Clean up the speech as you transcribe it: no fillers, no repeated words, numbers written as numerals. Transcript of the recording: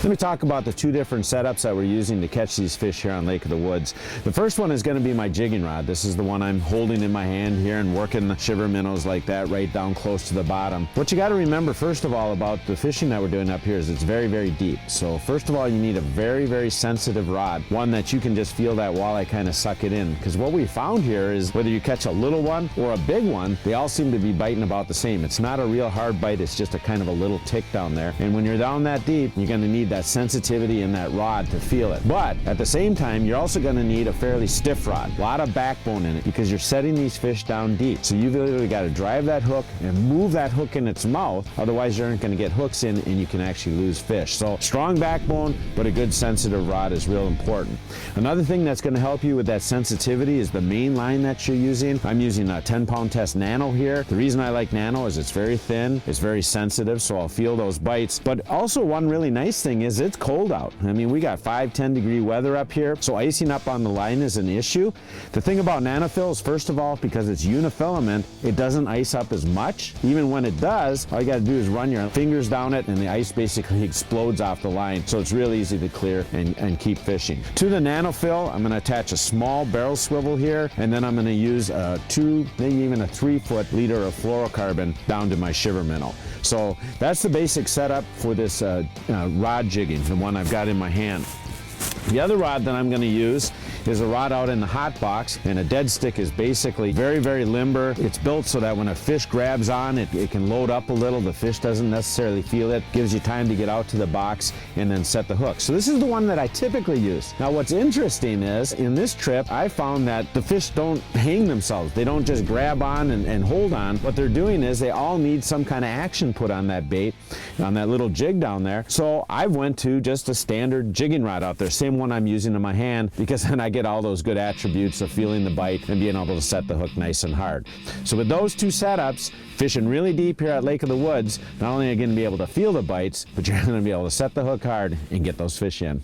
Let me talk about the two different setups that we're using to catch these fish here on Lake of the Woods. The first one is going to be my jigging rod. This is the one I'm holding in my hand here and working the shiver minnows like that right down close to the bottom. What you got to remember first of all about the fishing that we're doing up here is it's very, very deep. So first of all, you need a very, very sensitive rod, one that you can just feel that walleye kind of suck it in. Because what we found here is whether you catch a little one or a big one, they all seem to be biting about the same. It's not a real hard bite, it's just a kind of a little tick down there. And when you're down that deep, you're going to need that sensitivity in that rod to feel it. But at the same time, you're also going to need a fairly stiff rod, a lot of backbone in it, because you're setting these fish down deep. So you've literally got to drive that hook and move that hook in its mouth, otherwise you aren't going to get hooks in and you can actually lose fish. So strong backbone, but a good sensitive rod is real important. Another thing that's going to help you with that sensitivity is the main line that you're using. I'm using a 10-pound test nano here. The reason I like nano is it's very thin, it's very sensitive, so I'll feel those bites. But also one really nice thing is it's cold out. I mean, we got 5-10 degree weather up here, so icing up on the line is an issue. The thing about nanofill is, first of all, because it's unifilament, it doesn't ice up as much. Even when it does, all you got to do is run your fingers down it and the ice basically explodes off the line, so it's real easy to clear and keep fishing. To the nanofill, I'm going to attach a small barrel swivel here, and then I'm going to use a 2, maybe even a 3-foot liter of fluorocarbon down to my shiver minnow. So that's the basic setup for this rod jigging, the one I've got in my hand. The other rod that I'm going to use is a rod out in the hot box, and a dead stick is basically very, very limber. It's built so that when a fish grabs on it, it can load up a little. The fish doesn't necessarily feel it. Gives you time to get out to the box and then set the hook. So this is the one that I typically use. Now what's interesting is in this trip I found that the fish don't hang themselves. They don't just grab on and hold on. What they're doing is they all need some kind of action put on that bait, on that little jig down there. So I went to just a standard jigging rod out there, same one I'm using in my hand, because then I get all those good attributes of feeling the bite and being able to set the hook nice and hard. So with those two setups, fishing really deep here at Lake of the Woods, not only are you going to be able to feel the bites, but you're going to be able to set the hook hard and get those fish in.